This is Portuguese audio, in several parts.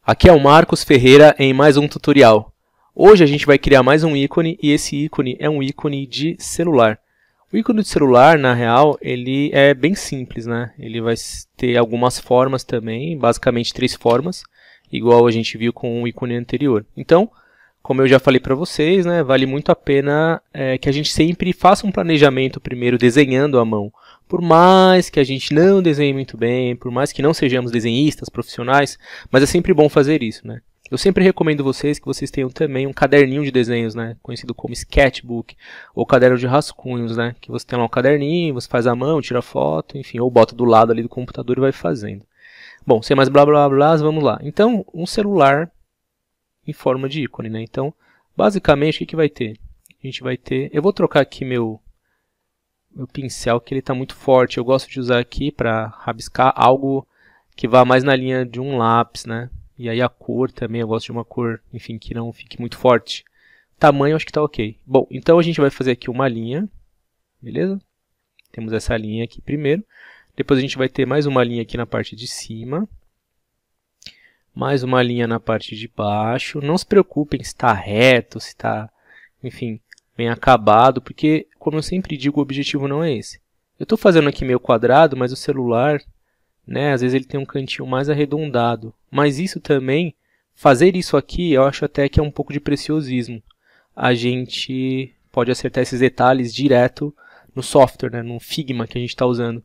Aqui é o Marcos Ferreira em mais um tutorial. Hoje a gente vai criar mais um ícone e esse ícone é um ícone de celular. O ícone de celular, na real, ele é bem simples, né? Ele vai ter algumas formas também, basicamente 3 formas, igual a gente viu com o ícone anterior. Então, como eu já falei para vocês, né, vale muito a pena que a gente sempre faça um planejamento primeiro desenhando à mão. Por mais que a gente não desenhe muito bem, por mais que não sejamos desenhistas profissionais, mas é sempre bom fazer isso, né? Eu sempre recomendo vocês que vocês tenham também um caderninho de desenhos, né? Conhecido como sketchbook, ou caderno de rascunhos, né? Que você tem lá um caderninho, você faz à mão, tira foto, enfim, ou bota do lado ali do computador e vai fazendo. Bom, sem mais blá blá blá, vamos lá. Então, um celular em forma de ícone, né? Então, basicamente, o que vai ter? A gente vai ter... Eu vou trocar aqui meu pincel, que ele está muito forte. Eu gosto de usar aqui para rabiscar algo que vá mais na linha de um lápis, né? E aí a cor também, eu gosto de uma cor, enfim, que não fique muito forte. Tamanho, acho que está ok. Bom, então a gente vai fazer aqui uma linha, beleza? Temos essa linha aqui primeiro. Depois a gente vai ter mais uma linha aqui na parte de cima. Mais uma linha na parte de baixo. Não se preocupem se está reto, se está, enfim, bem acabado, porque, como eu sempre digo, o objetivo não é esse. Eu estou fazendo aqui meio quadrado, mas o celular, né, às vezes ele tem um cantinho mais arredondado. Mas isso também, fazer isso aqui, eu acho até que é um pouco de preciosismo. A gente pode acertar esses detalhes direto no software, né, no Figma que a gente está usando.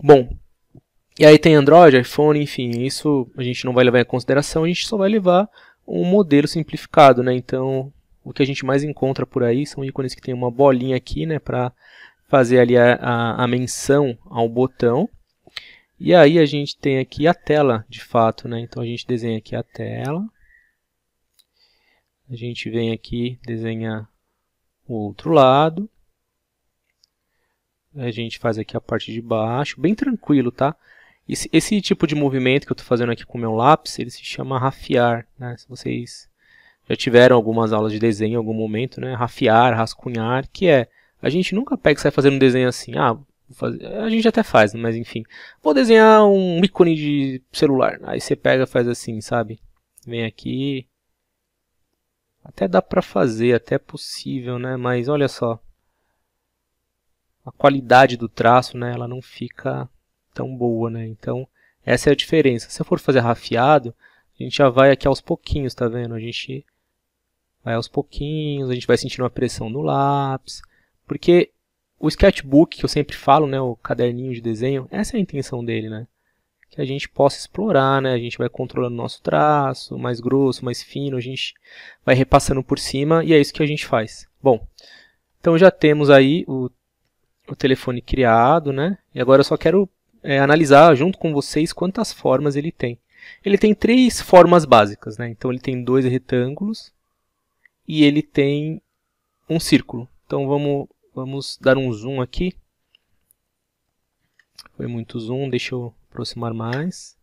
Bom, e aí tem Android, iPhone, enfim, isso a gente não vai levar em consideração, a gente só vai levar um modelo simplificado, né? Então, o que a gente mais encontra por aí são ícones que tem uma bolinha aqui, né, para fazer ali a menção ao botão. E aí a gente tem aqui a tela, de fato, né? Então a gente desenha aqui a tela. A gente vem aqui, desenha o outro lado. A gente faz aqui a parte de baixo, bem tranquilo, tá? Esse tipo de movimento que eu estou fazendo aqui com o meu lápis, ele se chama rafiar, né? Se vocês já tiveram algumas aulas de desenho em algum momento, né? Rafiar, rascunhar, que é, a gente nunca pega e sai fazendo um desenho assim, a gente até faz, mas enfim, vou desenhar um ícone de celular, aí você pega e faz assim, sabe? Vem aqui, até dá pra fazer, até é possível, né? Mas olha só, a qualidade do traço, né? Ela não fica tão boa, né? Então, essa é a diferença. Se eu for fazer rafiado, a gente já vai aqui aos pouquinhos, tá vendo? A gente vai aos pouquinhos, a gente vai sentindo uma pressão no lápis, porque o sketchbook, que eu sempre falo, né, o caderninho de desenho, essa é a intenção dele, né? Que a gente possa explorar, né? A gente vai controlando o nosso traço, mais grosso, mais fino, a gente vai repassando por cima e é isso que a gente faz. Bom, então já temos aí o telefone criado, né? E agora eu só quero analisar junto com vocês quantas formas ele tem. Ele tem 3 formas básicas, né? Então ele tem 2 retângulos e ele tem um círculo. Então vamos dar um zoom aqui. Foi muito zoom, deixa eu aproximar mais.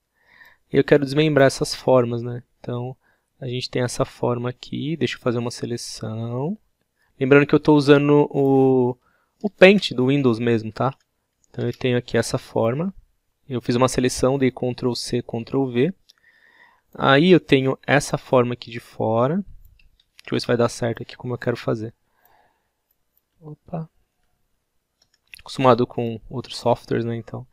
Eu quero desmembrar essas formas, né? Então a gente tem essa forma aqui, deixa eu fazer uma seleção. Lembrando que eu estou usando o Paint do Windows mesmo, tá? Então eu tenho aqui essa forma. Eu fiz uma seleção, dei Ctrl C, Ctrl V. Aí eu tenho essa forma aqui de fora. Deixa eu ver se vai dar certo aqui como eu quero fazer. Opa. Acostumado com outros softwares, né? Então,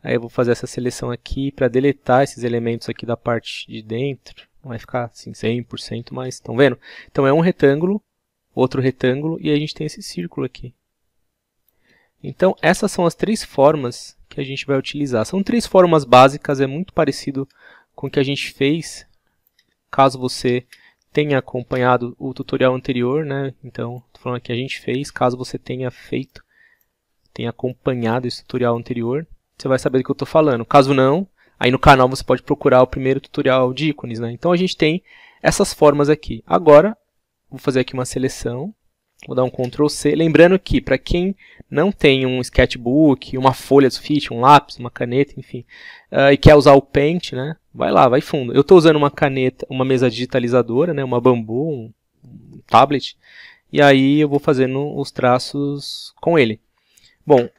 aí eu vou fazer essa seleção aqui para deletar esses elementos aqui da parte de dentro. Não vai ficar assim 100%, mas estão vendo? Então é um retângulo, outro retângulo e aí a gente tem esse círculo aqui. Então essas são as 3 formas que a gente vai utilizar. São 3 formas básicas, é muito parecido com o que a gente fez, caso você tenha acompanhado o tutorial anterior, né? Então, estou falando que a gente fez, caso você tenha acompanhado esse tutorial anterior, você vai saber do que eu estou falando. Caso não, aí no canal você pode procurar o primeiro tutorial de ícones, né? Então a gente tem essas formas aqui. Agora, vou fazer aqui uma seleção. Vou dar um Ctrl C, lembrando que para quem não tem um sketchbook, uma folha de sulfite, um lápis, uma caneta, enfim, e quer usar o Paint, né, vai lá, vai fundo. Eu estou usando uma caneta, uma mesa digitalizadora, né, uma Bambu, um tablet, e aí eu vou fazendo os traços com ele. Bom,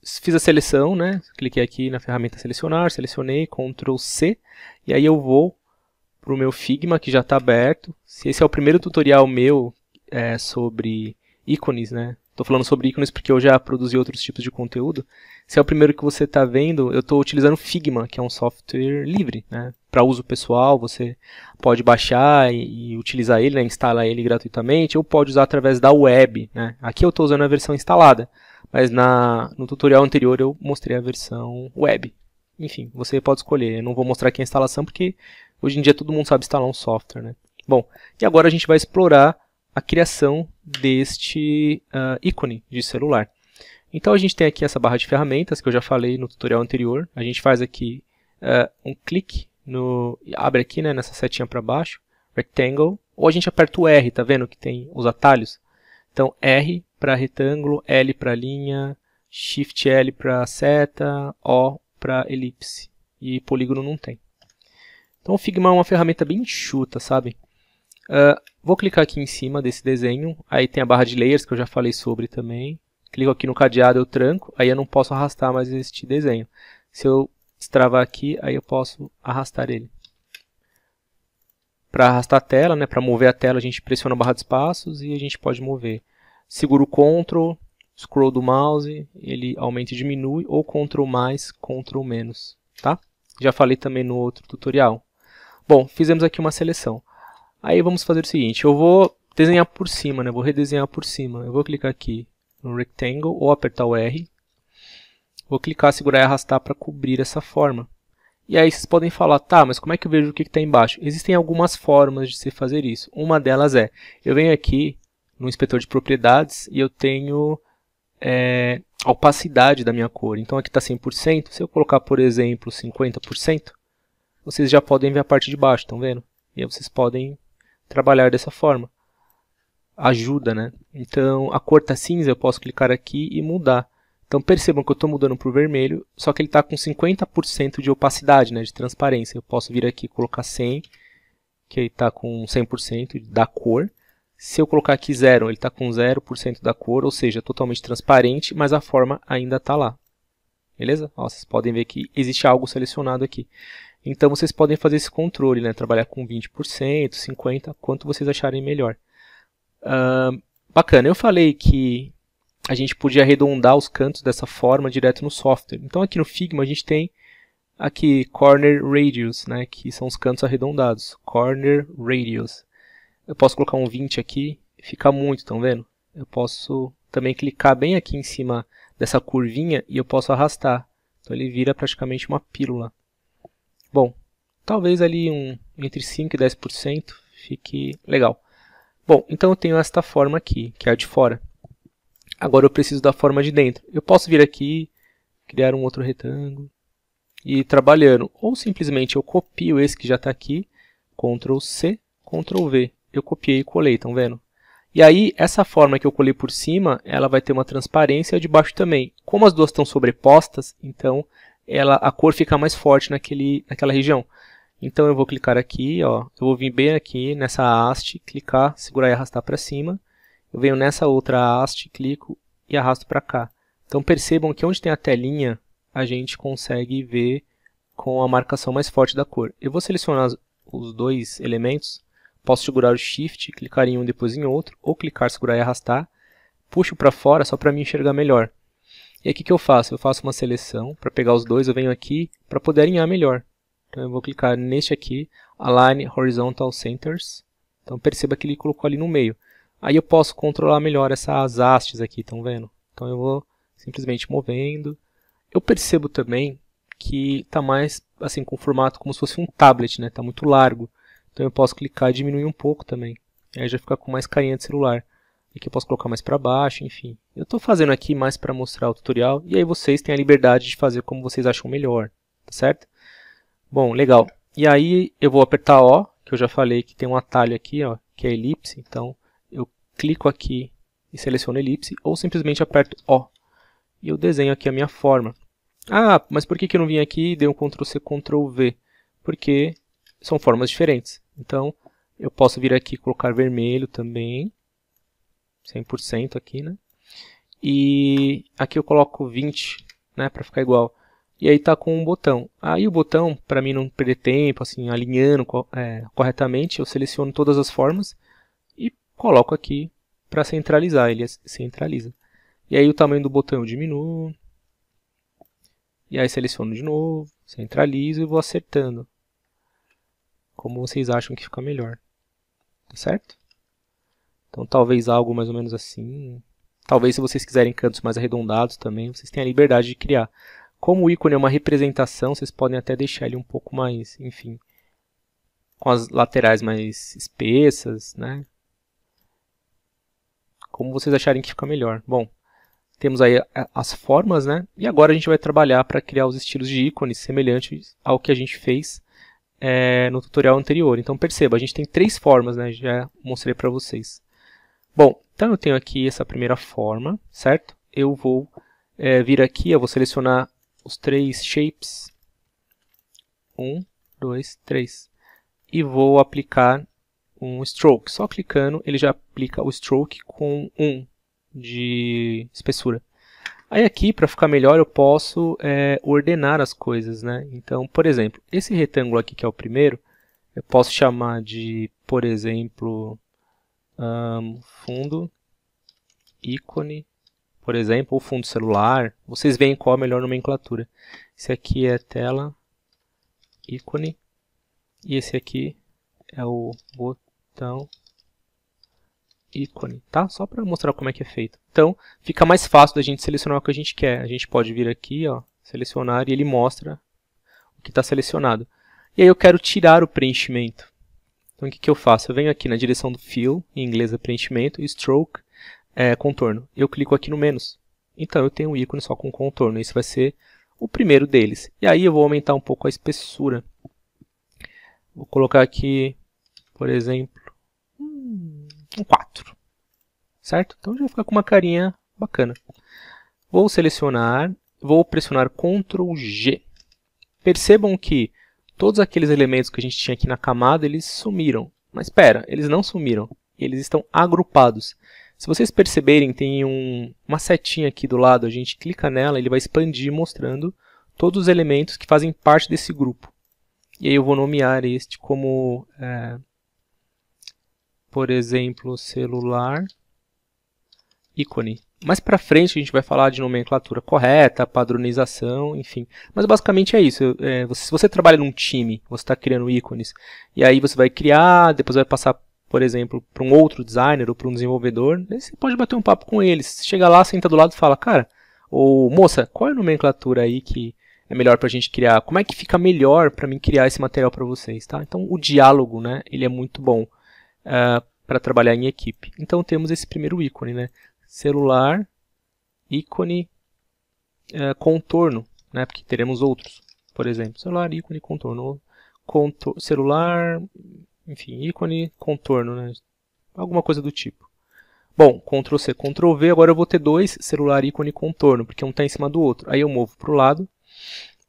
fiz a seleção, né, cliquei aqui na ferramenta selecionar, selecionei, Ctrl C, e aí eu vou para o meu Figma, que já está aberto. Se esse é o primeiro tutorial meu sobre ícones, né? Estou falando sobre ícones porque eu já produzi outros tipos de conteúdo. Se é o primeiro que você está vendo, eu estou utilizando Figma, que é um software livre, né? Para uso pessoal, você pode baixar e utilizar ele, né? Instalar ele gratuitamente, ou pode usar através da web, né? Aqui eu estou usando a versão instalada, mas no tutorial anterior eu mostrei a versão web. Enfim, você pode escolher. Eu não vou mostrar aqui a instalação porque hoje em dia todo mundo sabe instalar um software, né? Bom, e agora a gente vai explorar a criação deste ícone de celular. Então a gente tem aqui essa barra de ferramentas que eu já falei no tutorial anterior. A gente faz aqui um clique, abre aqui, né, nessa setinha para baixo, Rectangle, ou a gente aperta o R, tá vendo que tem os atalhos? Então R para retângulo, L para linha, Shift L para seta, O para elipse, e polígono não tem. Então o Figma é uma ferramenta bem enxuta, sabe? Vou clicar aqui em cima desse desenho, aí tem a barra de layers que eu já falei sobre também. Clico aqui no cadeado, eu tranco, aí eu não posso arrastar mais este desenho. Se eu destravar aqui, aí eu posso arrastar ele. Para arrastar a tela, né, para mover a tela, a gente pressiona a barra de espaços e a gente pode mover. Segura o Ctrl, scroll do mouse, ele aumenta e diminui, ou Ctrl mais, Ctrl menos, tá? Já falei também no outro tutorial. Bom, fizemos aqui uma seleção. Aí vamos fazer o seguinte, eu vou desenhar por cima, né? Vou redesenhar por cima. Eu vou clicar aqui no Rectangle ou apertar o R. Vou clicar, segurar e arrastar para cobrir essa forma. E aí vocês podem falar, tá, mas como é que eu vejo o que está embaixo? Existem algumas formas de se fazer isso. Uma delas eu venho aqui no inspetor de propriedades e eu tenho a opacidade da minha cor. Então aqui está 100%. Se eu colocar, por exemplo, 50%, vocês já podem ver a parte de baixo, estão vendo? E aí vocês podem trabalhar dessa forma. Ajuda, né? Então, a cor está cinza, eu posso clicar aqui e mudar. Então, percebam que eu estou mudando para o vermelho, só que ele está com 50% de opacidade, né, de transparência. Eu posso vir aqui e colocar 100, que ele está com 100% da cor. Se eu colocar aqui 0, ele está com 0% da cor, ou seja, totalmente transparente, mas a forma ainda está lá. Beleza? Ó, vocês podem ver que existe algo selecionado aqui. Então, vocês podem fazer esse controle, né? Trabalhar com 20%, 50%, quanto vocês acharem melhor. Bacana, eu falei que a gente podia arredondar os cantos dessa forma direto no software. Então, aqui no Figma, a gente tem aqui Corner Radius, né? Que são os cantos arredondados. Corner Radius. Eu posso colocar um 20 aqui, fica muito, estão vendo? Eu posso também clicar bem aqui em cima dessa curvinha e eu posso arrastar. Então, ele vira praticamente uma pílula. Bom, talvez ali entre 5% e 10% fique legal. Bom, então eu tenho esta forma aqui, que é a de fora. Agora eu preciso da forma de dentro. Eu posso vir aqui, criar um outro retângulo e ir trabalhando. Ou simplesmente eu copio esse que já está aqui, Ctrl C, Ctrl V. Eu copiei e colei, estão vendo? E aí, essa forma que eu colei por cima, ela vai ter uma transparência e a de baixo também. Como as duas estão sobrepostas, então a cor fica mais forte naquela região. Então eu vou clicar aqui, ó, eu vou vir bem aqui nessa haste, clicar, segurar e arrastar para cima. Eu venho nessa outra haste, clico e arrasto para cá. Então percebam que onde tem a telinha, a gente consegue ver com a marcação mais forte da cor. Eu vou selecionar os dois elementos, posso segurar o Shift, clicar em um depois em outro, ou clicar, segurar e arrastar, puxo para fora só para me enxergar melhor. E aqui o que eu faço? Eu faço uma seleção, para pegar os dois eu venho aqui para poder alinhar melhor. Então eu vou clicar neste aqui, Align Horizontal Centers. Então perceba que ele colocou ali no meio. Aí eu posso controlar melhor essas hastes aqui, estão vendo? Então eu vou simplesmente movendo. Eu percebo também que está mais assim com o formato como se fosse um tablet, né? Está muito largo. Então eu posso clicar e diminuir um pouco também. Aí já fica com mais carinha de celular. Aqui eu posso colocar mais para baixo, enfim. Eu estou fazendo aqui mais para mostrar o tutorial. E aí vocês têm a liberdade de fazer como vocês acham melhor, tá certo? Bom, legal. E aí eu vou apertar O, que eu já falei que tem um atalho aqui, ó, que é elipse. Então eu clico aqui e seleciono elipse, ou simplesmente aperto O. E eu desenho aqui a minha forma. Ah, mas por que eu não vim aqui e dei um Ctrl C, Ctrl V? Porque são formas diferentes. Então eu posso vir aqui e colocar vermelho também. 100% aqui, né? E aqui eu coloco 20, né, para ficar igual. E aí está com um botão. Aí o botão, para mim não perder tempo, assim, alinhando corretamente, eu seleciono todas as formas e coloco aqui para centralizar, ele centraliza. E aí o tamanho do botão eu diminuo. E aí seleciono de novo, centralizo e vou acertando. Como vocês acham que fica melhor. Tá certo? Então talvez algo mais ou menos assim. Talvez se vocês quiserem cantos mais arredondados também, vocês têm a liberdade de criar. Como o ícone é uma representação, vocês podem até deixar ele um pouco mais, enfim, com as laterais mais espessas, né? Como vocês acharem que fica melhor. Bom, temos aí as formas, né? E agora a gente vai trabalhar para criar os estilos de ícones semelhantes ao que a gente fez no tutorial anterior. Então perceba, a gente tem 3 formas, né? Já mostrei para vocês. Bom, então eu tenho aqui essa primeira forma, certo? Eu vou vir aqui, eu vou selecionar os 3 shapes. 1, 2, 3. E vou aplicar um stroke. Só clicando, ele já aplica o stroke com 1 de espessura. Aí aqui, para ficar melhor, eu posso ordenar as coisas, né? Então, por exemplo, esse retângulo aqui que é o primeiro, eu posso chamar de, por exemplo, fundo, ícone, por exemplo, ou fundo celular. Vocês veem qual a melhor nomenclatura. Esse aqui é tela, ícone, e esse aqui é o botão, ícone, tá? Só para mostrar como é que é feito. Então, fica mais fácil da gente selecionar o que a gente quer. A gente pode vir aqui, ó, selecionar, e ele mostra o que está selecionado. E aí eu quero tirar o preenchimento. Então, o que eu faço? Eu venho aqui na direção do Fill, em inglês é preenchimento, e Stroke, contorno. Eu clico aqui no menos. Então, eu tenho um ícone só com contorno. Esse vai ser o primeiro deles. E aí eu vou aumentar um pouco a espessura. Vou colocar aqui, por exemplo, um 4. Certo? Então já fica com uma carinha bacana. Vou selecionar, vou pressionar Ctrl G. Percebam que todos aqueles elementos que a gente tinha aqui na camada, eles sumiram. Mas espera, eles não sumiram. Eles estão agrupados. Se vocês perceberem, tem uma setinha aqui do lado, a gente clica nela, ele vai expandir mostrando todos os elementos que fazem parte desse grupo. E aí eu vou nomear este como, por exemplo, celular, ícone. Mais para frente a gente vai falar de nomenclatura correta, padronização, enfim. Mas basicamente é isso. Se você trabalha num time, você está criando ícones, e aí você vai criar, depois vai passar, por exemplo, para um outro designer ou para um desenvolvedor, aí você pode bater um papo com eles. Chega lá, senta do lado e fala, cara, ou moça, qual é a nomenclatura aí que é melhor para a gente criar? Como é que fica melhor para mim criar esse material para vocês? Tá? Então o diálogo, né, ele é muito bom para trabalhar em equipe. Então temos esse primeiro ícone, né? Celular, ícone, contorno, né? Porque teremos outros, por exemplo, celular, ícone, contorno, celular, enfim, ícone, contorno, né? Alguma coisa do tipo. Bom, Ctrl C, Ctrl V, agora eu vou ter 2, celular, ícone e contorno, porque um está em cima do outro. Aí eu movo para o lado.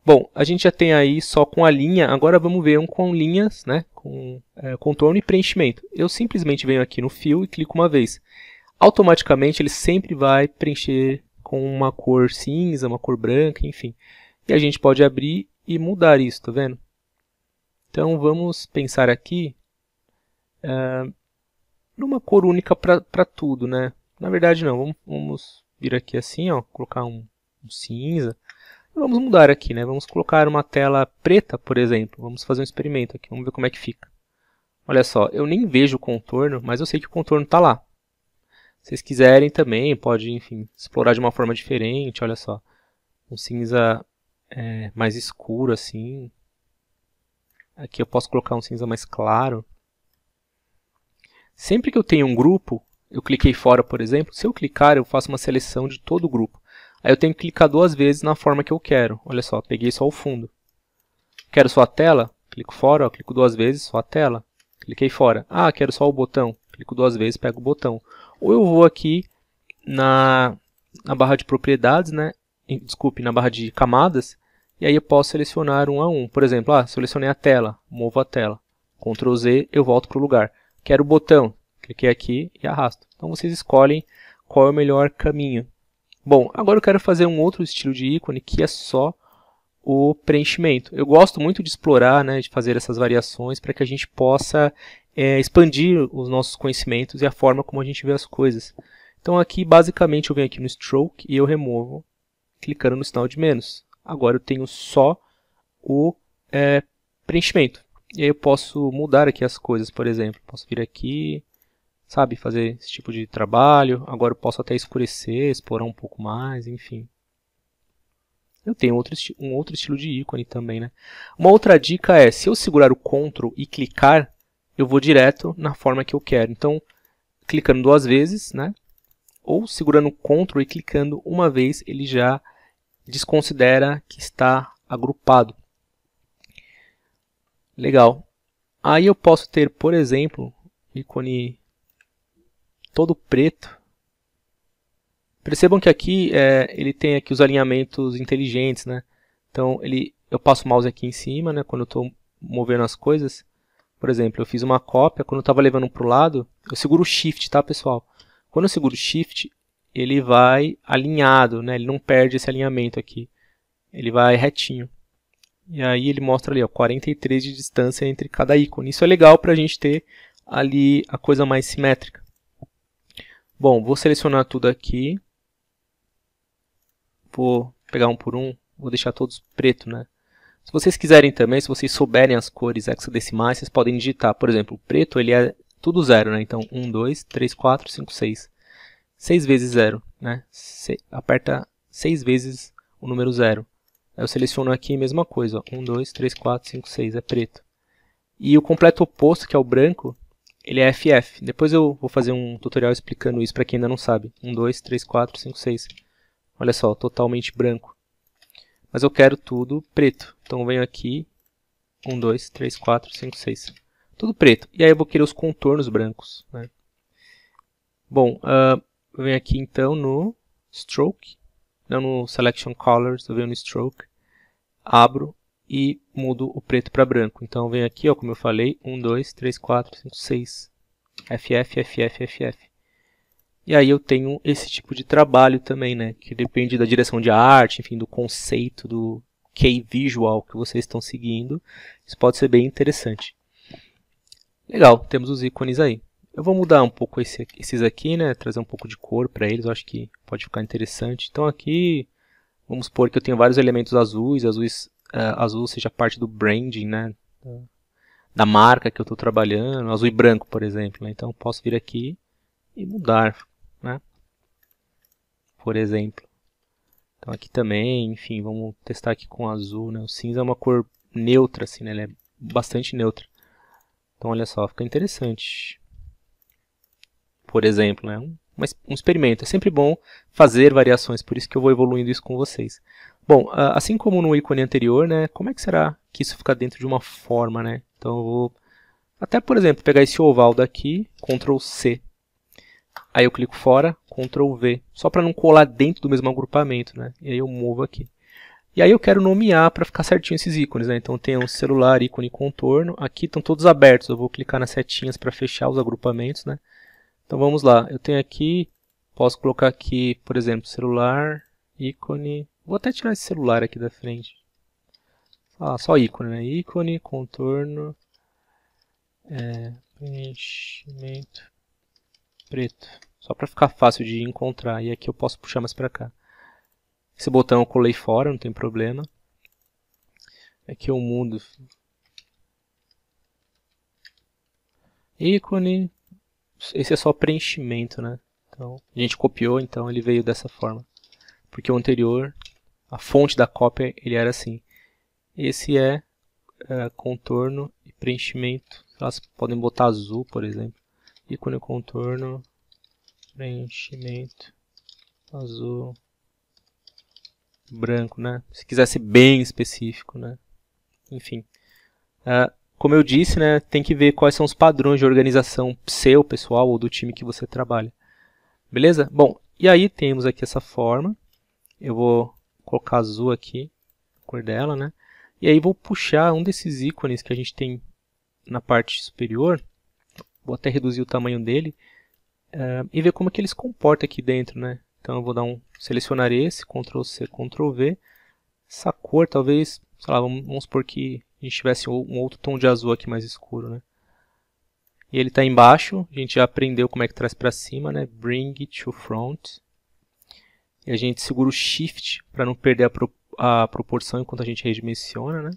Bom, a gente já tem aí só com a linha, agora vamos ver um com linhas, né? Com contorno e preenchimento. Eu simplesmente venho aqui no Fill e clico uma vez. Automaticamente ele sempre vai preencher com uma cor cinza, uma cor branca, enfim. E a gente pode abrir e mudar isso, tá vendo? Então vamos pensar aqui numa cor única para tudo, né? Na verdade não, vamos vir aqui assim, ó, colocar um cinza. Vamos mudar aqui, né? Vamos colocar uma tela preta, por exemplo. Vamos fazer um experimento aqui, vamos ver como é que fica. Olha só, eu nem vejo o contorno, mas eu sei que o contorno está lá. Se vocês quiserem também, pode, enfim, explorar de uma forma diferente, olha só. Um cinza mais escuro, assim. Aqui eu posso colocar um cinza mais claro. Sempre que eu tenho um grupo, eu cliquei fora, por exemplo, se eu clicar, eu faço uma seleção de todo o grupo. Aí eu tenho que clicar 2 vezes na forma que eu quero. Olha só, peguei só o fundo. Quero só a tela? Clico fora, ó, clico 2 vezes, só a tela. Cliquei fora. Ah, quero só o botão. Clico 2 vezes, pego o botão. Ou eu vou aqui na barra de propriedades, né? Desculpe, na barra de camadas. E aí eu posso selecionar um a um. Por exemplo, selecionei a tela, movo a tela. Ctrl Z, eu volto para o lugar. Quero o botão. Cliquei aqui e arrasto. Então vocês escolhem qual é o melhor caminho. Bom, agora eu quero fazer um outro estilo de ícone que é só o preenchimento. Eu gosto muito de explorar, né, de fazer essas variações para que a gente possa expandir os nossos conhecimentos e a forma como a gente vê as coisas. Então aqui, basicamente, eu venho aqui no Stroke e eu removo, clicando no sinal de menos. Agora eu tenho só o preenchimento. E aí eu posso mudar aqui as coisas, por exemplo. Posso vir aqui, sabe, fazer esse tipo de trabalho. Agora eu posso até escurecer, explorar um pouco mais, enfim. Eu tenho um outro estilo de ícone também, né? Uma outra dica é, se eu segurar o Ctrl e clicar, eu vou direto na forma que eu quero. Então, clicando 2 vezes, né? Ou segurando o Ctrl e clicando uma vez, ele já desconsidera que está agrupado. Legal. Aí eu posso ter, por exemplo, ícone todo preto. Percebam que aqui ele tem aqui os alinhamentos inteligentes, né? Então eu passo o mouse aqui em cima, né? Quando eu estou movendo as coisas. Por exemplo, eu fiz uma cópia, quando eu estava levando para o lado, eu seguro o Shift, tá, pessoal? Quando eu seguro o Shift, ele vai alinhado, né? Ele não perde esse alinhamento aqui. Ele vai retinho. E aí ele mostra ali, ó, 43 de distância entre cada ícone. Isso é legal para a gente ter ali a coisa mais simétrica. Bom, vou selecionar tudo aqui. Vou pegar um por um, vou deixar todos preto, né? Se vocês quiserem também, se vocês souberem as cores hexadecimais, vocês podem digitar. Por exemplo, o preto ele é tudo 0, né? Então 1, 2, 3, 4, 5, 6. 6 vezes 0, né? Aperta 6 vezes o número 0. Aí eu seleciono aqui a mesma coisa, ó. 1, 2, 3, 4, 5, 6, é preto. E o completo oposto, que é o branco, ele é FF. Depois eu vou fazer um tutorial explicando isso para quem ainda não sabe. 1, 2, 3, 4, 5, 6. Olha só, totalmente branco. Mas eu quero tudo preto. Então eu venho aqui, 1, 2, 3, 4, 5, 6. Tudo preto. E aí eu vou querer os contornos brancos, né? Bom, eu venho aqui então no Stroke, não no Selection Colors, eu venho no Stroke, abro e mudo o preto para branco. Então eu venho aqui, ó, como eu falei, 1, 2, 3, 4, 5, 6. FF, FF, FF. E aí eu tenho esse tipo de trabalho também, né? Que depende da direção de arte, enfim, do conceito, do key visual que vocês estão seguindo. Isso pode ser bem interessante. Legal, temos os ícones aí. Eu vou mudar um pouco esses aqui, né? Trazer um pouco de cor para eles, eu acho que pode ficar interessante. Então aqui, vamos supor que eu tenho vários elementos azuis, azul seja parte do branding, né? Da marca que eu estou trabalhando, azul e branco, por exemplo, né? Então eu posso vir aqui e mudar, né? Por exemplo. Então aqui também, enfim, vamos testar aqui com azul, né? O cinza é uma cor neutra, assim, né? Ele é bastante neutra. Então olha só, fica interessante. Por exemplo, né? Um experimento. É sempre bom fazer variações, por isso que eu vou evoluindo isso com vocês. Bom, assim como no ícone anterior, né? Como é que será que isso fica dentro de uma forma, né? Então eu vou até, por exemplo, pegar esse oval daqui, Ctrl C. Aí eu clico fora, Ctrl V, só para não colar dentro do mesmo agrupamento, né? E aí eu movo aqui. E aí eu quero nomear para ficar certinho esses ícones, né? Então tem um celular, ícone e contorno. Aqui estão todos abertos, eu vou clicar nas setinhas para fechar os agrupamentos, né? Então vamos lá, eu tenho aqui, posso colocar aqui, por exemplo, celular, ícone. Vou até tirar esse celular aqui da frente. Só ícone, né? Ícone, contorno, preenchimento, preto. Só para ficar fácil de encontrar. E aqui eu posso puxar mais para cá. Esse botão eu colei fora, não tem problema. Aqui eu mudo. Ícone. Esse é só preenchimento, né? Então, a gente copiou, então ele veio dessa forma. Porque o anterior, a fonte da cópia, ele era assim. Esse é contorno e preenchimento. Elas podem botar azul, por exemplo. Ícone, contorno, preenchimento, azul, branco, né? Se quiser ser bem específico, né? Enfim. Como eu disse, né, tem que ver quais são os padrões de organização seu, pessoal, ou do time que você trabalha. Beleza? Bom, e aí temos aqui essa forma. Eu vou colocar azul aqui, a cor dela, né? E aí vou puxar um desses ícones que a gente tem na parte superior. Vou até reduzir o tamanho dele. E ver como é que ele se comporta aqui dentro, né? Então eu vou selecionar esse, Ctrl C, Ctrl V. Essa cor talvez, sei lá, vamos supor que a gente tivesse um outro tom de azul aqui mais escuro, né? E ele está embaixo, a gente já aprendeu como é que traz para cima, né? Bring it to front. E a gente segura o Shift para não perder a proporção enquanto a gente redimensiona, né?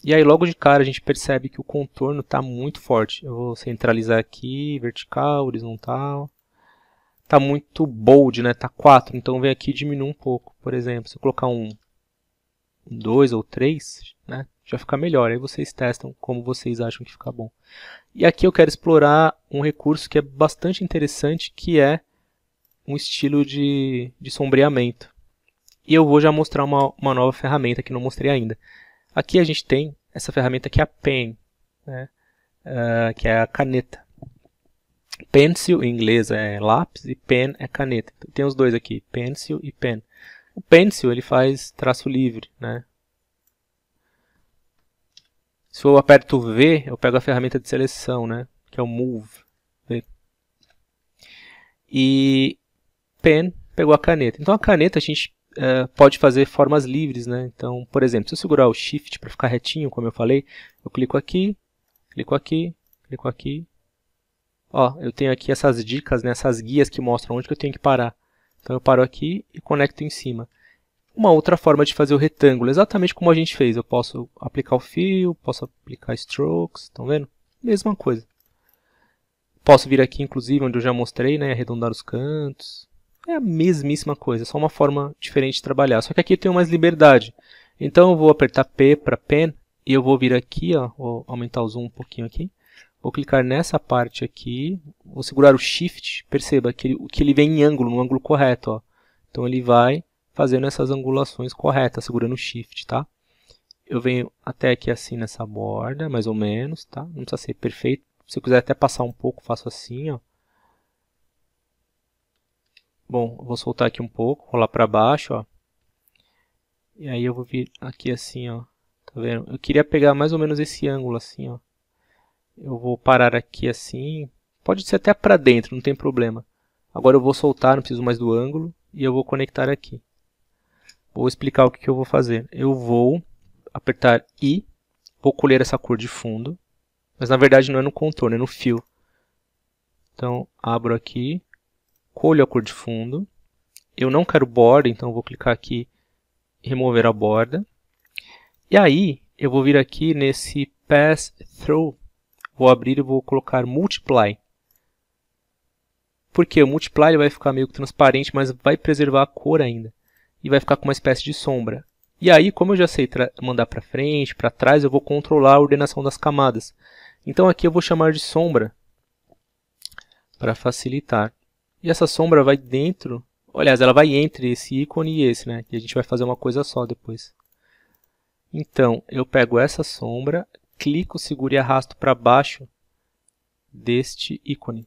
E aí logo de cara a gente percebe que o contorno está muito forte. Eu vou centralizar aqui, vertical, horizontal. Está muito bold, né? Tá 4, então vem aqui e diminui um pouco. Por exemplo, se eu colocar um 2 ou 3, né? Já fica melhor. Aí vocês testam como vocês acham que fica bom. E aqui eu quero explorar um recurso que é bastante interessante, que é um estilo de sombreamento. E eu vou já mostrar uma nova ferramenta que não mostrei ainda. Aqui a gente tem essa ferramenta que é a Pen, né? Que é a caneta. Pencil em inglês é lápis e pen é caneta. Então, tem os dois aqui, pencil e pen. O pencil ele faz traço livre, né? Se eu aperto V, eu pego a ferramenta de seleção, né? Que é o Move. V. E pen pegou a caneta. Então a caneta a gente pode fazer formas livres, né? Então, por exemplo, se eu segurar o Shift para ficar retinho, como eu falei, eu clico aqui, clico aqui, clico aqui. Ó, eu tenho aqui essas dicas, né, essas guias que mostram onde que eu tenho que parar. Então eu paro aqui e conecto em cima. Uma outra forma de fazer o retângulo, exatamente como a gente fez. Eu posso aplicar o fio, posso aplicar strokes, estão vendo? Mesma coisa. Posso vir aqui, inclusive, onde eu já mostrei, né, arredondar os cantos. É a mesmíssima coisa, só uma forma diferente de trabalhar. Só que aqui eu tenho mais liberdade. Então eu vou apertar P para Pen e eu vou vir aqui, ó, vou aumentar o zoom um pouquinho aqui. Vou clicar nessa parte aqui, vou segurar o Shift, perceba que ele vem em ângulo, no ângulo correto. Ó. Então ele vai fazendo essas angulações corretas, segurando o Shift, tá? Eu venho até aqui assim nessa borda, mais ou menos, tá? Não precisa ser perfeito. Se eu quiser até passar um pouco, faço assim, ó. Bom, eu vou soltar aqui um pouco, rolar para baixo, ó. E aí eu vou vir aqui assim, ó. Tá vendo? Eu queria pegar mais ou menos esse ângulo assim, ó. Eu vou parar aqui assim, pode ser até para dentro, não tem problema. Agora eu vou soltar, não preciso mais do ângulo, e eu vou conectar aqui. Vou explicar o que eu vou fazer. Eu vou apertar I, vou colher essa cor de fundo, mas na verdade não é no contorno, é no fio. Então abro aqui, colho a cor de fundo. Eu não quero borda, então eu vou clicar aqui e remover a borda. E aí eu vou vir aqui nesse Pass Through. Vou abrir e vou colocar Multiply. Porque o Multiply ele vai ficar meio transparente, mas vai preservar a cor ainda. E vai ficar com uma espécie de sombra. E aí, como eu já sei mandar para frente, para trás, eu vou controlar a ordenação das camadas. Então aqui eu vou chamar de sombra, para facilitar. E essa sombra vai dentro, aliás, ela vai entre esse ícone e esse, né? E a gente vai fazer uma coisa só depois. Então, eu pego essa sombra, clico, seguro e arrasto para baixo deste ícone.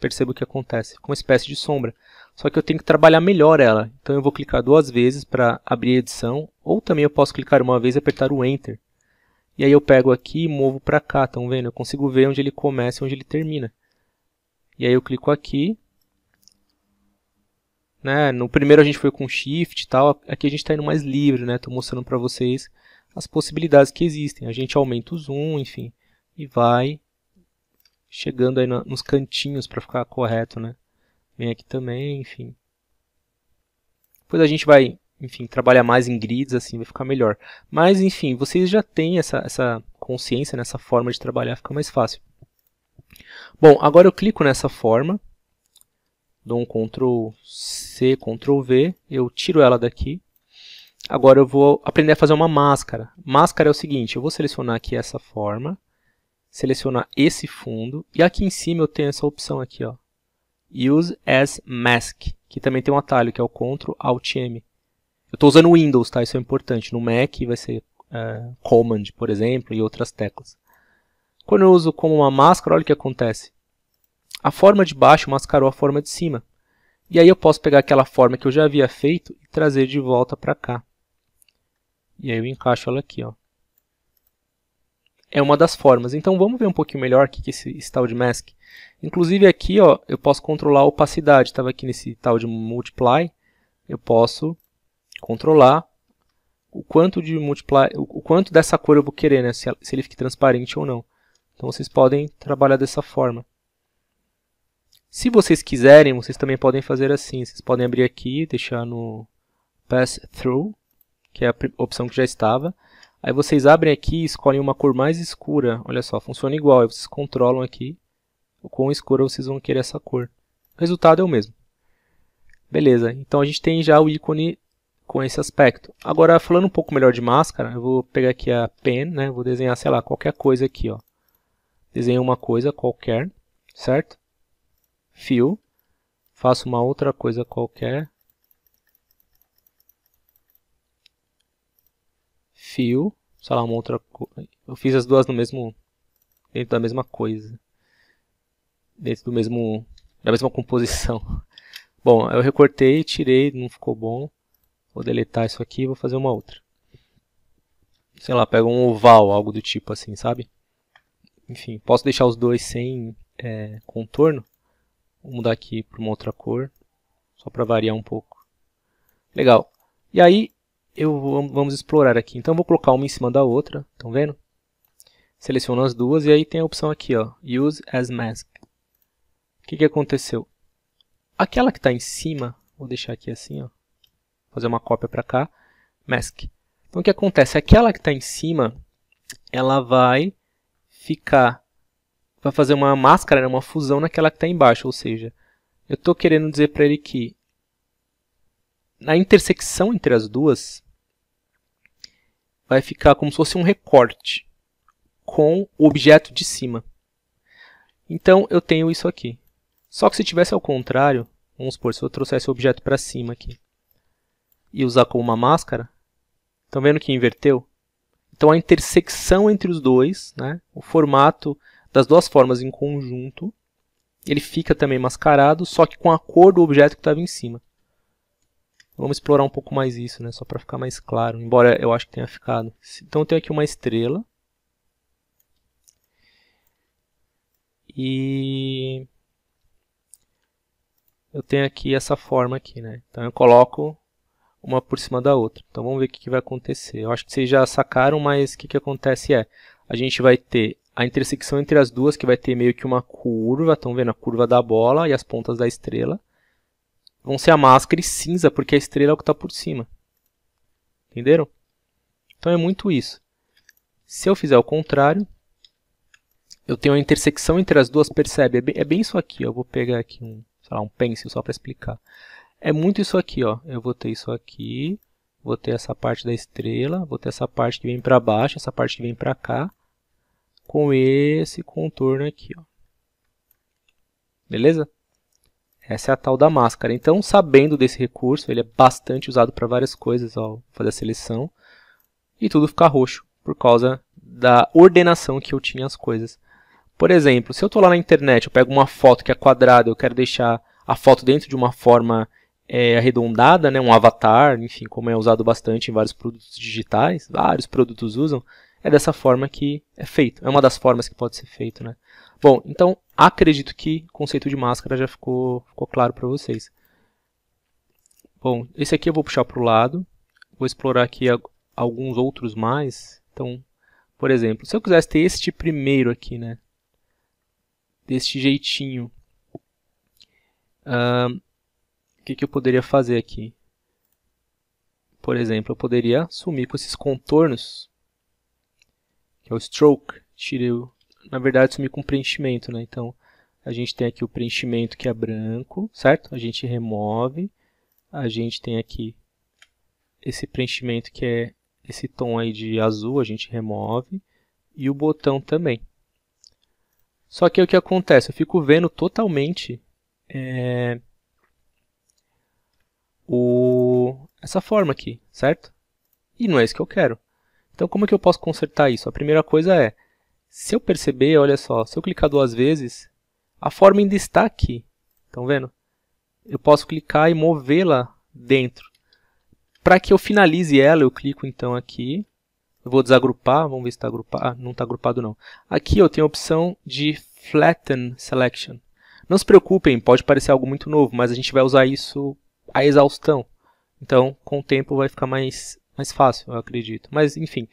Perceba o que acontece, com uma espécie de sombra. Só que eu tenho que trabalhar melhor ela. Então eu vou clicar 2 vezes para abrir a edição, ou também eu posso clicar uma vez e apertar o Enter. E aí eu pego aqui e movo para cá, estão vendo? Eu consigo ver onde ele começa e onde ele termina. E aí eu clico aqui. Né? No primeiro a gente foi com Shift e tal, aqui a gente está indo mais livre, né? Estou mostrando para vocês as possibilidades que existem. A gente aumenta o zoom, enfim, e vai chegando aí nos cantinhos para ficar correto, né? Vem aqui também, enfim. Depois a gente vai, enfim, trabalhar mais em grids, assim, vai ficar melhor. Mas, enfim, vocês já têm essa consciência, nessa forma de trabalhar, fica mais fácil. Bom, agora eu clico nessa forma, dou um Ctrl C, Ctrl V, eu tiro ela daqui. Agora eu vou aprender a fazer uma máscara. Máscara é o seguinte, eu vou selecionar aqui essa forma, selecionar esse fundo, e aqui em cima eu tenho essa opção aqui, ó, Use as Mask, que também tem um atalho, que é o Ctrl Alt M. Eu estou usando o Windows, tá? Isso é importante. No Mac vai ser Command, por exemplo, e outras teclas. Quando eu uso como uma máscara, olha o que acontece. A forma de baixo mascarou a forma de cima. E aí eu posso pegar aquela forma que eu já havia feito e trazer de volta para cá. E aí eu encaixo ela aqui, ó. É uma das formas. Então vamos ver um pouquinho melhor o que é esse tal de Mask. Inclusive aqui, ó, eu posso controlar a opacidade. Estava aqui nesse tal de Multiply. Eu posso controlar o quanto de o quanto dessa cor eu vou querer, né? Se ele fique transparente ou não. Então vocês podem trabalhar dessa forma. Se vocês quiserem, vocês também podem fazer assim. Vocês podem abrir aqui, deixar no Pass Through, que é a opção que já estava. Aí vocês abrem aqui e escolhem uma cor mais escura. Olha só, funciona igual. Aí vocês controlam aqui o quão escura vocês vão querer essa cor. O resultado é o mesmo. Beleza, então a gente tem já o ícone com esse aspecto. Agora, falando um pouco melhor de máscara, eu vou pegar aqui a pen, né? Vou desenhar, sei lá, qualquer coisa aqui, ó. Desenho uma coisa qualquer, certo? Fill. Faço uma outra coisa qualquer. Fill. Sei lá, uma outra coisa. Eu fiz as duas no mesmo, dentro da mesma coisa. Dentro do mesmo, da mesma composição. Bom, eu recortei, tirei, não ficou bom. Vou deletar isso aqui e vou fazer uma outra. Sei lá, pego um oval, algo do tipo assim, sabe? Enfim, posso deixar os dois sem contorno. Vou mudar aqui para uma outra cor, só para variar um pouco. Legal. E aí, vamos explorar aqui. Então, eu vou colocar uma em cima da outra, estão vendo? Seleciono as duas e aí tem a opção aqui, ó, Use as Mask. O que aconteceu? Aquela que está em cima, vou deixar aqui assim, ó. Fazer uma cópia para cá, Mask. Então o que acontece? Aquela que está em cima, ela vai fazer uma máscara, né, uma fusão naquela que está embaixo. Ou seja, eu estou querendo dizer para ele que na intersecção entre as duas, vai ficar como se fosse um recorte com o objeto de cima. Então eu tenho isso aqui. Só que se tivesse ao contrário, vamos supor, se eu trouxesse o objeto para cima aqui, e usar como uma máscara, estão vendo que inverteu? Então a intersecção entre os dois, né, o formato das duas formas em conjunto, ele fica também mascarado, só que com a cor do objeto que estava em cima. Vamos explorar um pouco mais isso, né, só para ficar mais claro, embora eu acho que tenha ficado. Então eu tenho aqui uma estrela. E eu tenho aqui essa forma aqui, né? Então eu coloco uma por cima da outra. Então vamos ver o que vai acontecer. Eu acho que vocês já sacaram, mas o que acontece a gente vai ter a intersecção entre as duas, que vai ter meio que uma curva. Estão vendo a curva da bola e as pontas da estrela. Vão ser a máscara e cinza, porque a estrela é o que está por cima. Entenderam? Então é muito isso. Se eu fizer o contrário, eu tenho a intersecção entre as duas, percebe? É bem isso aqui. Eu vou pegar aqui um pencil só para explicar. É muito isso aqui, ó. Eu vou ter isso aqui, vou ter essa parte da estrela, vou ter essa parte que vem para baixo, essa parte que vem para cá, com esse contorno aqui, ó. Beleza? Essa é a tal da máscara. Então, sabendo desse recurso, ele é bastante usado para várias coisas, ó, fazer a seleção, e tudo fica roxo, por causa da ordenação que eu tinha as coisas. Por exemplo, se eu estou lá na internet, eu pego uma foto que é quadrada, eu quero deixar a foto dentro de uma forma arredondada, né, um avatar, enfim, como é usado bastante em vários produtos digitais, vários produtos usam, é dessa forma que é feito. É uma das formas que pode ser feito, né? Bom, então acredito que o conceito de máscara já ficou claro para vocês. Bom, esse aqui eu vou puxar para o lado, vou explorar aqui alguns outros mais. Então, por exemplo, se eu quisesse ter este primeiro aqui, né, deste jeitinho, o que eu poderia fazer aqui? Por exemplo, eu poderia sumir com esses contornos, que é o stroke, na verdade sumir com preenchimento, né? Então a gente tem aqui o preenchimento que é branco, certo? A gente remove, a gente tem aqui esse preenchimento que é esse tom aí de azul, a gente remove, e o botão também. Só que o que acontece? Eu fico vendo totalmente essa forma aqui, certo? E não é isso que eu quero. Então, como é que eu posso consertar isso? A primeira coisa é, se eu perceber, olha só, se eu clicar duas vezes, a forma ainda está aqui. Estão vendo? Eu posso clicar e movê-la dentro. Para que eu finalize ela, eu clico então aqui. Eu vou desagrupar, vamos ver se está agrupado. Ah, não está agrupado não. Aqui eu tenho a opção de Flatten Selection. Não se preocupem, pode parecer algo muito novo, mas a gente vai usar isso à exaustão. Então, com o tempo vai ficar mais fácil, eu acredito. Mas, enfim,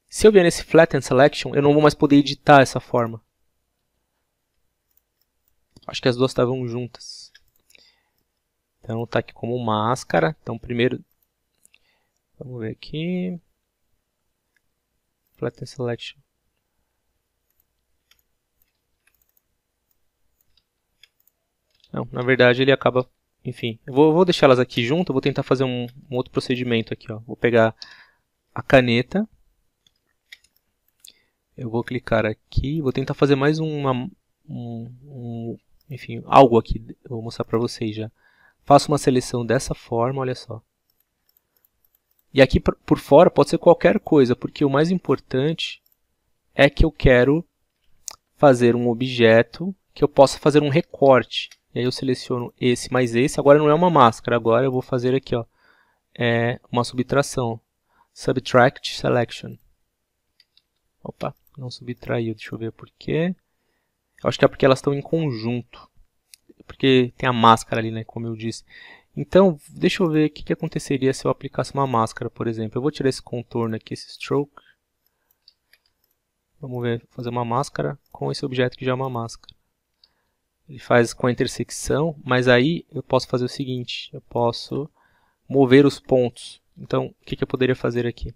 se eu vier nesse Flatten Selection, eu não vou mais poder editar essa forma. Acho que as duas estavam juntas. Então, tá aqui como máscara. Então, primeiro, vamos ver aqui. Flatten Selection. Não, na verdade ele acaba, enfim, eu vou deixar elas aqui junto, eu vou tentar fazer um outro procedimento aqui, ó. Vou pegar a caneta, eu vou clicar aqui, vou tentar fazer mais enfim, algo aqui, eu vou mostrar para vocês já. Faço uma seleção dessa forma, olha só. E aqui por fora pode ser qualquer coisa, porque o mais importante é que eu quero fazer um objeto que eu possa fazer um recorte. E aí eu seleciono esse mais esse. Agora não é uma máscara, agora eu vou fazer aqui, ó, uma subtração. Subtract Selection. Opa, não subtraiu, deixa eu ver por quê. Eu acho que é porque elas estão em conjunto. Porque tem a máscara ali, né, como eu disse. Então, deixa eu ver o que aconteceria se eu aplicasse uma máscara, por exemplo. Eu vou tirar esse contorno aqui, esse stroke. Vamos ver, fazer uma máscara com esse objeto que já é uma máscara. Ele faz com a intersecção, mas aí eu posso fazer o seguinte, eu posso mover os pontos. Então, o que eu poderia fazer aqui?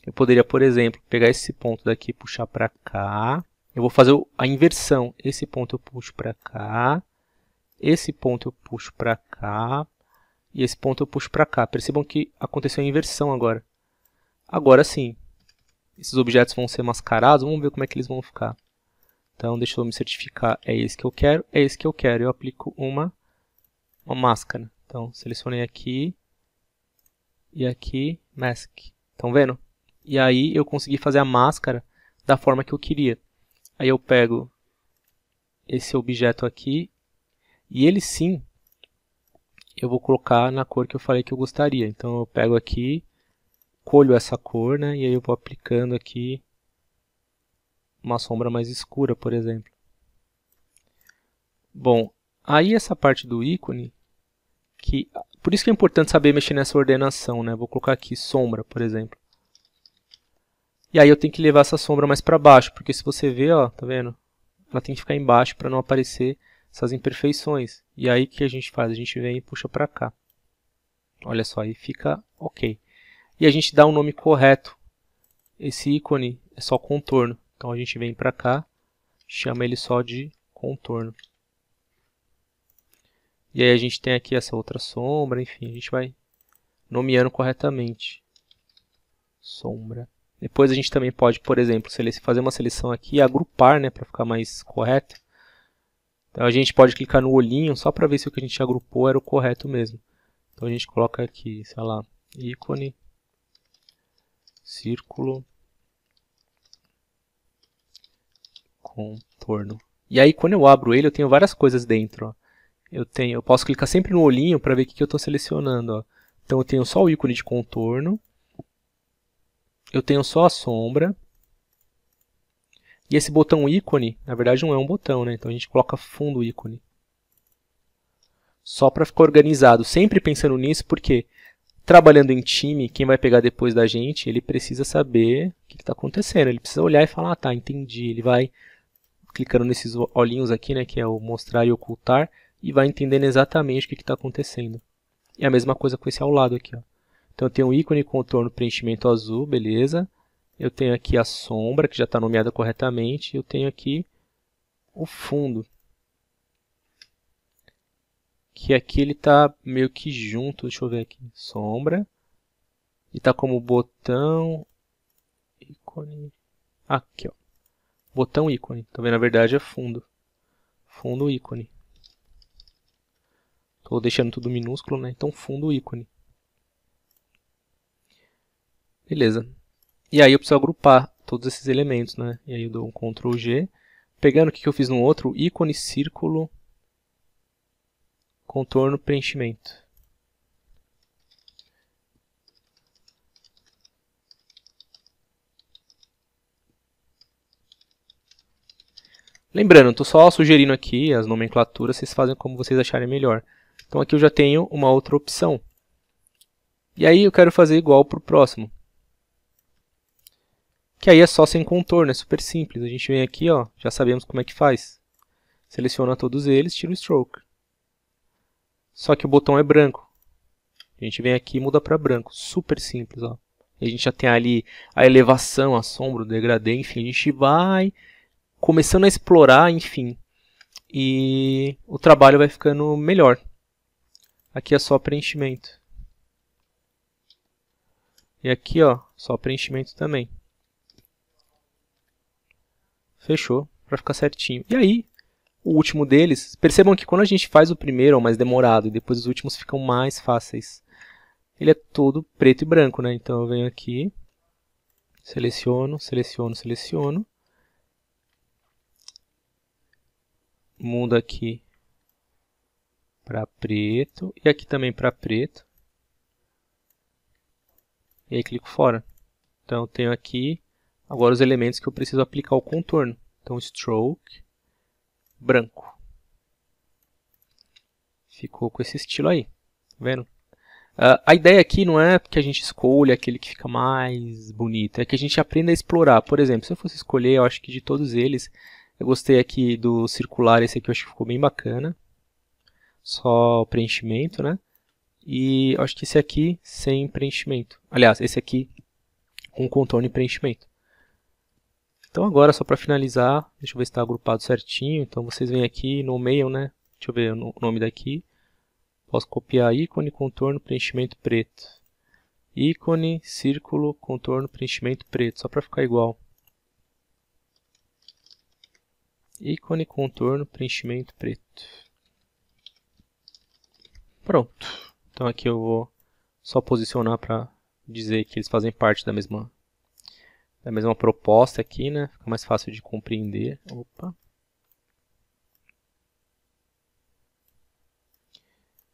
Eu poderia, por exemplo, pegar esse ponto daqui e puxar para cá. Eu vou fazer a inversão. Esse ponto eu puxo para cá, esse ponto eu puxo para cá, e esse ponto eu puxo para cá. Percebam que aconteceu a inversão agora. Agora sim, esses objetos vão ser mascarados, vamos ver como é que eles vão ficar. Então, deixa eu me certificar, é esse que eu quero, é esse que eu quero. Eu aplico uma máscara. Então, selecionei aqui e aqui, Mask. Estão vendo? E aí eu consegui fazer a máscara da forma que eu queria. Aí eu pego esse objeto aqui e ele sim, eu vou colocar na cor que eu falei que eu gostaria. Então, eu pego aqui, colho essa cor, né, e aí eu vou aplicando aqui uma sombra mais escura, por exemplo. Bom, aí essa parte do ícone, por isso que é importante saber mexer nessa ordenação, né? Vou colocar aqui sombra, por exemplo. E aí eu tenho que levar essa sombra mais para baixo, porque se você ver, ó, tá vendo? Ela tem que ficar embaixo para não aparecer essas imperfeições. E aí o que a gente faz? A gente vem e puxa para cá. Olha só, aí fica ok. E a gente dá um nome correto. Esse ícone é só contorno. Então a gente vem para cá, chama ele só de contorno. E aí a gente tem aqui essa outra sombra, enfim, a gente vai nomeando corretamente. Sombra. Depois a gente também pode, por exemplo, fazer uma seleção aqui e agrupar, né, para ficar mais correto. Então a gente pode clicar no olhinho só para ver se o que a gente agrupou era o correto mesmo. Então a gente coloca aqui, sei lá, ícone, círculo, contorno. E aí quando eu abro ele, eu tenho várias coisas dentro. Ó. Eu posso clicar sempre no olhinho para ver o que eu estou selecionando. Ó. Então eu tenho só o ícone de contorno. Eu tenho só a sombra. E esse botão ícone, na verdade não é um botão, né? Então a gente coloca fundo ícone. Só para ficar organizado. Sempre pensando nisso, porque trabalhando em time, quem vai pegar depois da gente, ele precisa saber o que está acontecendo. Ele precisa olhar e falar, ah, tá, entendi. Ele vai clicando nesses olhinhos aqui, né, que é o mostrar e ocultar, e vai entendendo exatamente o que está acontecendo. E a mesma coisa com esse ao lado aqui. Ó. Então eu tenho o ícone, contorno, preenchimento azul, beleza. Eu tenho aqui a sombra, que já está nomeada corretamente. Eu tenho aqui o fundo. Que aqui ele está meio que junto, deixa eu ver aqui. Sombra. E está como botão, ícone. Aqui, ó. Botão ícone. Tá vendo? Na verdade é fundo. Fundo ícone. Estou deixando tudo minúsculo, né? Então fundo ícone. Beleza. E aí eu preciso agrupar todos esses elementos, né? E aí eu dou um Ctrl G. Pegando o que eu fiz no outro, ícone, círculo, contorno, preenchimento. Lembrando, estou só sugerindo aqui as nomenclaturas, vocês fazem como vocês acharem melhor. Então aqui eu já tenho uma outra opção. E aí eu quero fazer igual para o próximo. Que aí é só sem contorno, é super simples. A gente vem aqui, ó, já sabemos como é que faz. Seleciona todos eles, tira o stroke. Só que o botão é branco. A gente vem aqui e muda para branco. Super simples, ó. E a gente já tem ali a elevação, a sombra, o degradê, enfim. A gente vai começando a explorar, enfim. E o trabalho vai ficando melhor. Aqui é só preenchimento. E aqui, ó, só preenchimento também. Fechou, para ficar certinho. E aí, o último deles, percebam que quando a gente faz o primeiro é o mais demorado, e depois os últimos ficam mais fáceis. Ele é todo preto e branco, né? Então eu venho aqui, seleciono, seleciono, seleciono. Mudo aqui para preto, e aqui também para preto. E aí clico fora. Então eu tenho aqui agora os elementos que eu preciso aplicar o contorno. Então stroke, branco. Ficou com esse estilo aí, tá vendo? A ideia aqui não é que a gente escolha aquele que fica mais bonito, é que a gente aprenda a explorar. Por exemplo, se eu fosse escolher, eu acho que de todos eles, eu gostei aqui do circular, esse aqui eu acho que ficou bem bacana. Só o preenchimento, né? E eu acho que esse aqui sem preenchimento. Aliás, esse aqui com contorno e preenchimento. Então agora, só para finalizar, deixa eu ver se está agrupado certinho. Então vocês vêm aqui, nomeiam, né? Deixa eu ver o nome daqui. Posso copiar ícone, contorno, preenchimento preto. Ícone, círculo, contorno, preenchimento preto. Só para ficar igual. Ícone, contorno, preenchimento preto. Pronto. Então aqui eu vou só posicionar para dizer que eles fazem parte da mesma proposta aqui, né? Fica mais fácil de compreender. Opa.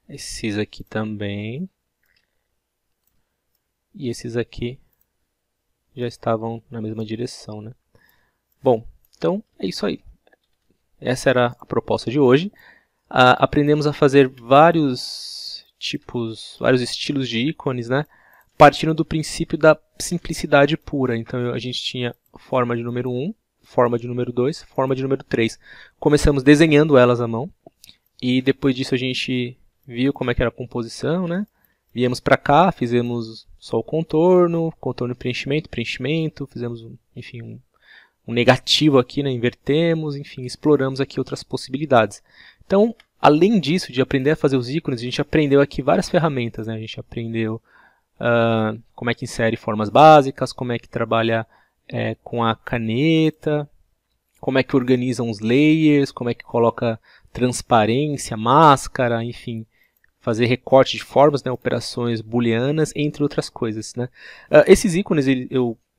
Esses aqui também. E esses aqui já estavam na mesma direção, né? Bom, então é isso aí. Essa era a proposta de hoje. Aprendemos a fazer vários tipos, vários estilos de ícones, né? Partindo do princípio da simplicidade pura. Então a gente tinha forma de número 1, forma de número 2, forma de número 3. Começamos desenhando elas à mão. E depois disso a gente viu como é que era a composição, né? Viemos para cá, fizemos só o contorno, contorno e preenchimento, preenchimento, fizemos, enfim, um negativo aqui, né? Invertemos, enfim, exploramos aqui outras possibilidades. Então, além disso, de aprender a fazer os ícones, a gente aprendeu aqui várias ferramentas, né? A gente aprendeu como é que insere formas básicas, como é que trabalha com a caneta, como é que organiza os layers, como é que coloca transparência, máscara, enfim, fazer recorte de formas, né, operações booleanas, entre outras coisas, né? Esses ícones,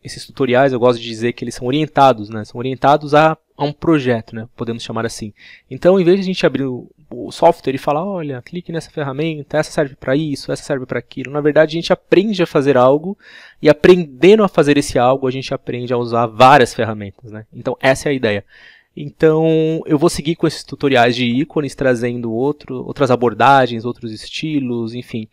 esses tutoriais, eu gosto de dizer que eles são orientados, né? São orientados a um projeto, né? Podemos chamar assim. Então, em vez de a gente abrir o software e falar, olha, clique nessa ferramenta, essa serve para isso, essa serve para aquilo, na verdade a gente aprende a fazer algo e aprendendo a fazer esse algo, a gente aprende a usar várias ferramentas, né? Então, essa é a ideia. Então, eu vou seguir com esses tutoriais de ícones, trazendo outras abordagens, outros estilos, enfim.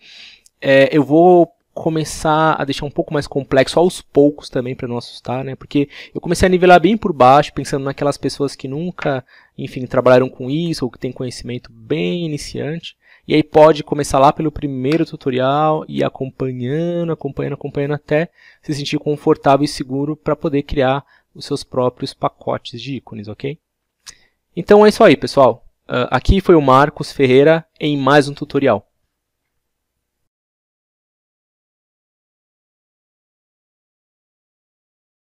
Eu vou começar a deixar um pouco mais complexo aos poucos também, para não assustar, né? Porque eu comecei a nivelar bem por baixo, pensando naquelas pessoas que nunca, enfim, trabalharam com isso, ou que têm conhecimento bem iniciante. E aí pode começar lá pelo primeiro tutorial e acompanhando, acompanhando até se sentir confortável e seguro para poder criar os seus próprios pacotes de ícones, ok? Então é isso aí, pessoal. Aqui foi o Marcos Ferreira em mais um tutorial.